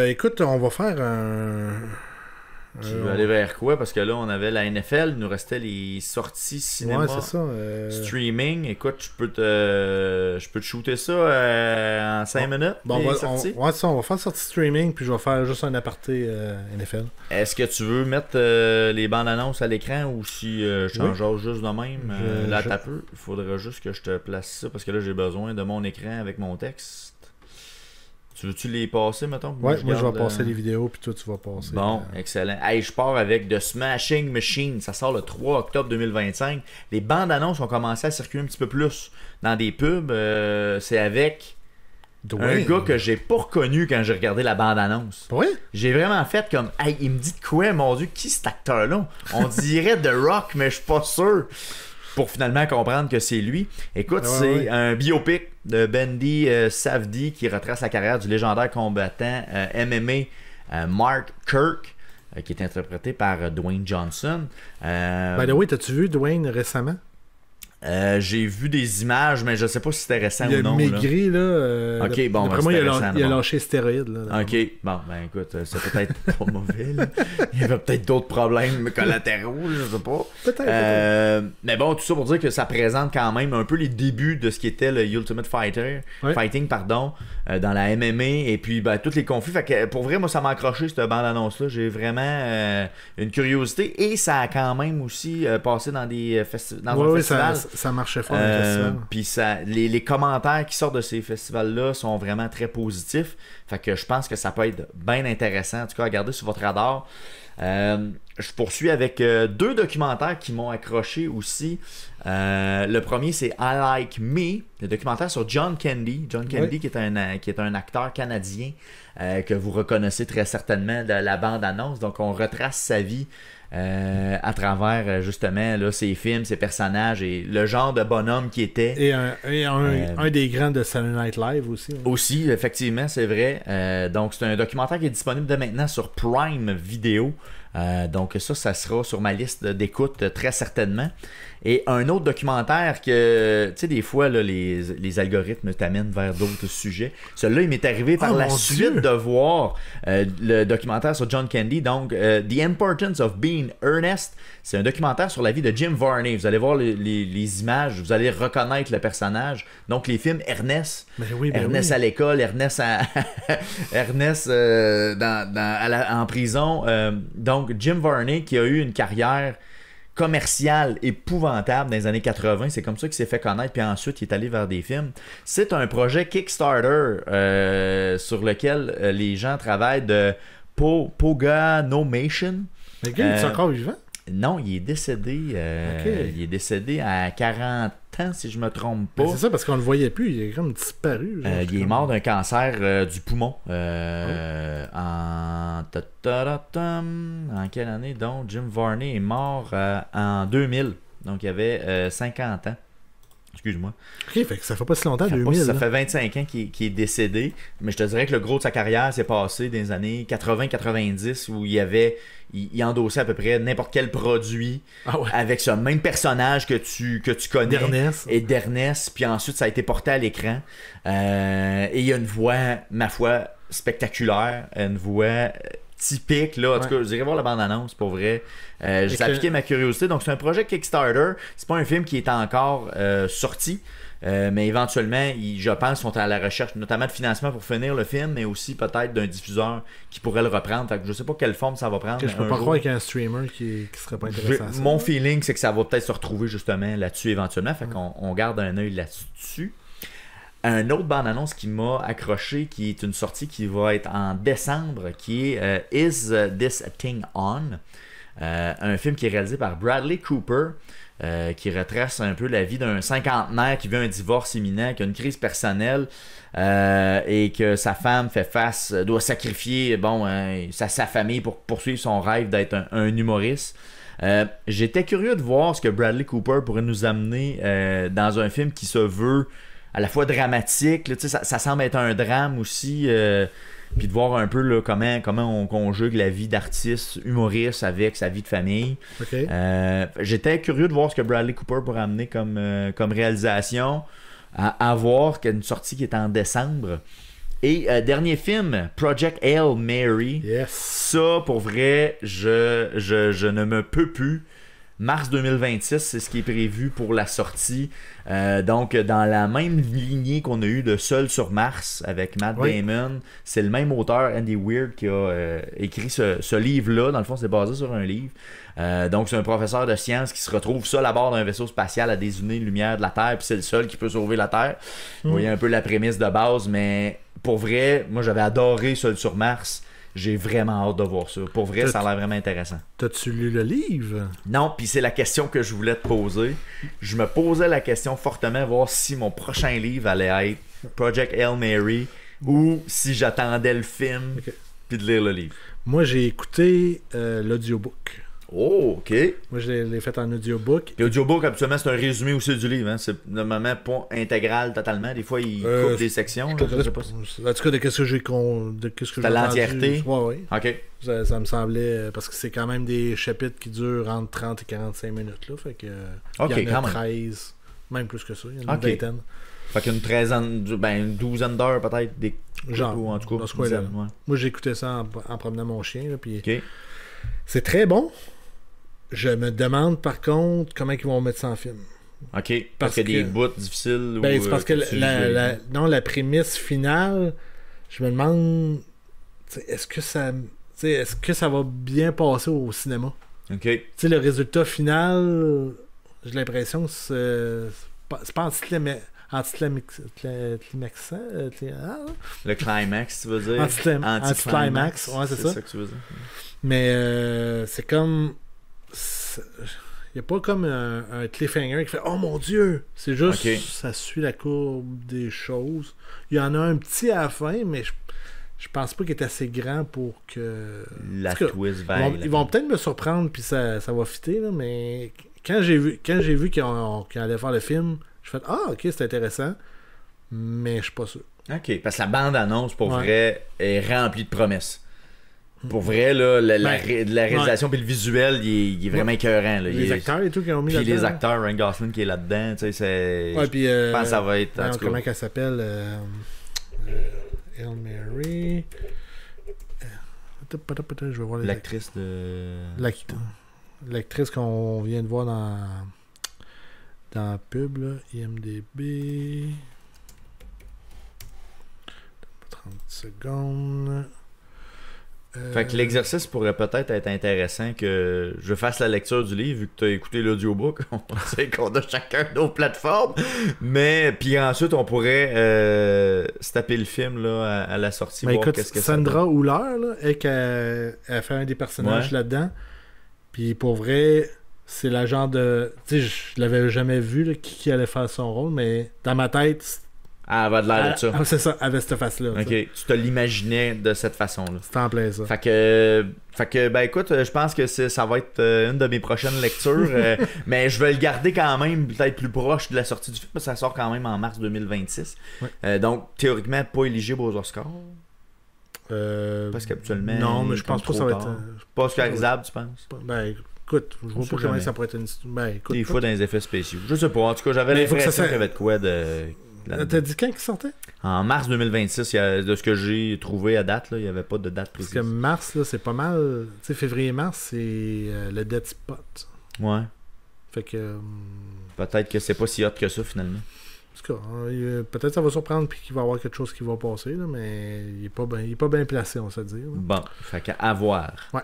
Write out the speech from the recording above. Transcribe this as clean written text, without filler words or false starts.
Écoute, on va faire un... Tu veux aller vers quoi? Parce que là, on avait la NFL, il nous restait les sorties cinéma, Ouais, c'est ça. streaming. Écoute, je peux te shooter ça en 5 minutes. Bon, les ouais, sorties. ça, on va faire sortie streaming, puis je vais faire juste un aparté NFL. Est-ce que tu veux mettre les bandes annonces à l'écran ou si je t'en jase juste de même? Là, t'as peu. Il faudra juste que je te place ça parce que là, j'ai besoin de mon écran avec mon texte. Tu veux-tu les passer, mettons? Ouais, moi je vais passer les vidéos, puis toi tu vas passer. Bon, excellent. Hey, je pars avec The Smashing Machine. Ça sort le 3 octobre 2025. Les bandes annonces ont commencé à circuler un petit peu plus dans des pubs. C'est avec un gars que j'ai pas reconnu quand j'ai regardé la bande annonce. Ouais? J'ai vraiment fait comme, hey, il me dit de quoi, mon Dieu, qui cet acteur-là? On dirait The Rock, mais je suis pas sûr. Pour finalement comprendre que c'est lui. Écoute, c'est un biopic de Bendy Safdie qui retrace la carrière du légendaire combattant MMA Mark Kirk, qui est interprété par Dwayne Johnson. By the way, t'as-tu vu Dwayne récemment? J'ai vu des images, mais je sais pas si c'était récent ou non. Il a maigri, là. Ok, bon, d'après moi, il a lâché stéroïdes. Là, ok, bon, ben écoute, c'est peut-être pas mauvais. Là. Il y avait peut-être d'autres problèmes collatéraux, je sais pas. Peut-être. Mais bon, tout ça pour dire que ça présente quand même un peu les débuts de ce qui était le Ultimate Fighting, pardon, dans la MMA, et puis ben, tous les conflits. Fait que pour vrai, moi, ça m'a accroché cette bande-annonce-là. J'ai vraiment une curiosité, et ça a quand même aussi passé dans des un festival. Ça marchait fort le festival. Puis les commentaires qui sortent de ces festivals-là sont vraiment très positifs. Fait que je pense que ça peut être bien intéressant. En tout cas, à garder sur votre radar. Je poursuis avec 2 documentaires qui m'ont accroché aussi. Le premier, c'est I Like Me, le documentaire sur John Candy. John Candy, qui est un acteur canadien que vous reconnaissez très certainement de la bande-annonce. Donc, on retrace sa vie à travers justement là, ses films, ses personnages et le genre de bonhomme qu'il était. Et un des grands de Saturday Night Live aussi. Ouais. Aussi, effectivement, c'est vrai. Donc, c'est un documentaire qui est disponible dès maintenant sur Prime Video. Donc ça sera sur ma liste d'écoute très certainement. Et un autre documentaire que, tu sais, des fois, là, les algorithmes t'amènent vers d'autres sujets. Celui-là, il m'est arrivé par la suite de voir le documentaire sur John Candy. Donc, The Importance of Being Earnest. C'est un documentaire sur la vie de Jim Varney. Vous allez voir les images, vous allez reconnaître le personnage. Donc, les films Ernest. Ernest à l'école, Ernest, Ernest en prison. Donc, Jim Varney qui a eu une carrière commercial épouvantable dans les années 80. C'est comme ça qu'il s'est fait connaître, puis ensuite il est allé vers des films. C'est un projet Kickstarter sur lequel les gens travaillent de Poganomation. Le gars, il est encore vivant? Non, il est décédé. Il est décédé à 40 ans, si je me trompe pas. Ben c'est ça, parce qu'on le voyait plus. Il est comme disparu. Il est mort d'un cancer du poumon. En quelle année? Donc, Jim Varney est mort en 2000. Donc, il avait 50 ans. Excuse-moi. Ok, fait que ça fait pas si longtemps, 2000. Ça fait 25 ans qu'il est décédé. Mais je te dirais que le gros de sa carrière s'est passé dans les années 80-90 où il endossait à peu près n'importe quel produit avec ce même personnage que tu connais. D'Ernest. Puis ensuite, ça a été porté à l'écran. Et il y a une voix, ma foi, spectaculaire. Une voix typique, là. En tout cas, je dirais voir la bande-annonce, pour vrai. J'ai appliqué ma curiosité. Donc, c'est un projet Kickstarter. C'est pas un film qui est encore sorti. Mais éventuellement, je pense qu'ils sont à la recherche notamment de financement pour finir le film, mais aussi peut-être d'un diffuseur qui pourrait le reprendre. Fait que je sais pas quelle forme ça va prendre. Je peux pas croire qu'il y a un streamer qui serait pas intéressant à ça. Mon feeling, c'est que ça va peut-être se retrouver justement là-dessus éventuellement. Fait qu'on garde un œil là-dessus. Un autre bande-annonce qui m'a accroché, qui est une sortie qui va être en décembre, qui est Is This Thing On? Un film qui est réalisé par Bradley Cooper, qui retrace un peu la vie d'un cinquantenaire qui vit un divorce imminent, qui a une crise personnelle et que sa femme doit sacrifier sa famille pour poursuivre son rêve d'être un humoriste. J'étais curieux de voir ce que Bradley Cooper pourrait nous amener dans un film qui se veut à la fois dramatique, là, ça semble être un drame aussi, puis de voir un peu là, comment on conjugue la vie d'artiste humoriste avec sa vie de famille. Okay. J'étais curieux de voir ce que Bradley Cooper pourrait amener comme réalisation, à voir qu'il y a une sortie qui est en décembre. Et dernier film, Project Hail Mary. Yes. Ça, pour vrai, je ne me peux plus. Mars 2026, c'est ce qui est prévu pour la sortie. Donc, dans la même lignée qu'on a eu de Seul sur Mars avec Matt Damon, c'est le même auteur, Andy Weir, qui a écrit ce livre-là. Dans le fond, c'est basé sur un livre. Donc, c'est un professeur de sciences qui se retrouve seul à bord d'un vaisseau spatial à des années-lumière de la Terre, puis c'est le seul qui peut sauver la Terre. Vous voyez un peu la prémisse de base, mais pour vrai, moi, j'avais adoré Seul sur Mars. J'ai vraiment hâte de voir ça. Pour vrai, ça a l'air vraiment intéressant. T'as-tu lu le livre? Non, puis c'est la question que je voulais te poser. Je me posais la question fortement, voir si mon prochain livre allait être Project Hail Mary ou si j'attendais le film puis de lire le livre. Moi, j'ai écouté l'audiobook. Oh, ok. Moi, je l'ai fait en audiobook. L'audiobook, habituellement, c'est un résumé aussi du livre. Hein? C'est normalement pas intégral totalement. Des fois, il coupe des sections. Là, je sais pas. En tout cas, de qu'est-ce que j'ai C'était l'entièreté? Oui. Ok. Ça me semblait... Parce que c'est quand même des chapitres qui durent entre 30 et 45 minutes. Là, fait que, il y en a 13. Même plus que ça. Il y en a une vingtaine. Fait qu'une une douzaine d'heures peut-être. Genre, ou en tout cas, dans ce coin-là. Moi, j'écoutais ça en promenant mon chien. Là, puis c'est très bon. Je me demande par contre comment ils vont mettre ça en film. Ok, parce qu'il y a des bouts difficiles. C'est parce que la prémisse finale, je me demande est-ce que ça va bien passer au cinéma. Ok. Le résultat final, j'ai l'impression que c'est pas anticlimaxant. Le climax, tu veux dire? Anticlimax, ouais, c'est ça que tu veux dire. Mais c'est comme... Il n'y a pas comme un cliffhanger qui fait « Oh mon Dieu! » C'est juste, ça suit la courbe des choses. Il y en a un petit à la fin, mais je pense pas qu'il est assez grand pour que... La twist vaille. Ils vont peut-être me surprendre, puis ça va fitter, là, mais quand j'ai vu qu'ils allaient faire le film, je fais « Ah, ok, c'est intéressant. » Mais je suis pas sûr. Ok, parce que la bande-annonce, pour vrai, est remplie de promesses. Pour vrai, là, la réalisation puis le visuel, il est vraiment écœurant. Là. Les acteurs et tout qui ont mis puis là-dedans. les acteurs, Ryan Gosling qui est là-dedans, tu sais, c'est... je pense que ça va être... comment qu'elle s'appelle? Hail Mary... je vais voir l'actrice de... L'actrice qu'on vient de voir dans la pub, là, IMDb... 30 secondes... Fait que l'exercice pourrait peut-être être intéressant que je fasse la lecture du livre vu que tu as écouté l'audiobook. On sait qu'on a chacun nos plateformes. Mais puis ensuite on pourrait se taper le film là, à la sortie. Ben voir écoute, qu'est-ce que Sandra Hüller là, elle fait un des personnages là-dedans. Puis pour vrai, c'est la genre de... Tu sais, je l'avais jamais vu là, qui allait faire son rôle, mais dans ma tête... Ah, elle va de l'air de ça. C'est ça, avec cette face-là. Ok, tu te l'imaginais de cette façon-là. C'est en plein ça. Fait que ben écoute, je pense que ça va être une de mes prochaines lectures. Mais je vais le garder quand même peut-être plus proche de la sortie du film, parce que ça sort quand même en mars 2026. Ouais. Donc, théoriquement, pas éligible aux Oscars. Parce qu'habituellement... Non, mais je pense pas que ça va être... Pas oscarisable, tu penses? Ben, écoute, je vois pas comment ça pourrait être une... Ben, écoute, des fois dans les effets spéciaux. Je sais pas, en tout cas, j'avais l'impression qu'il y avait de quoi de... T'as dit quand il sortait? En mars 2026, de ce que j'ai trouvé à date, là, il n'y avait pas de date précise. Parce que mars, là, c'est pas mal. Tu sais, février-mars, c'est le dead spot. Ouais. Fait que. Peut-être que c'est pas si hot que ça, finalement. En tout cas, peut-être ça va surprendre puis qu'il va y avoir quelque chose qui va passer, là, mais il est pas bien placé, on se dit. Là. Bon, fait qu'à voir. Ouais.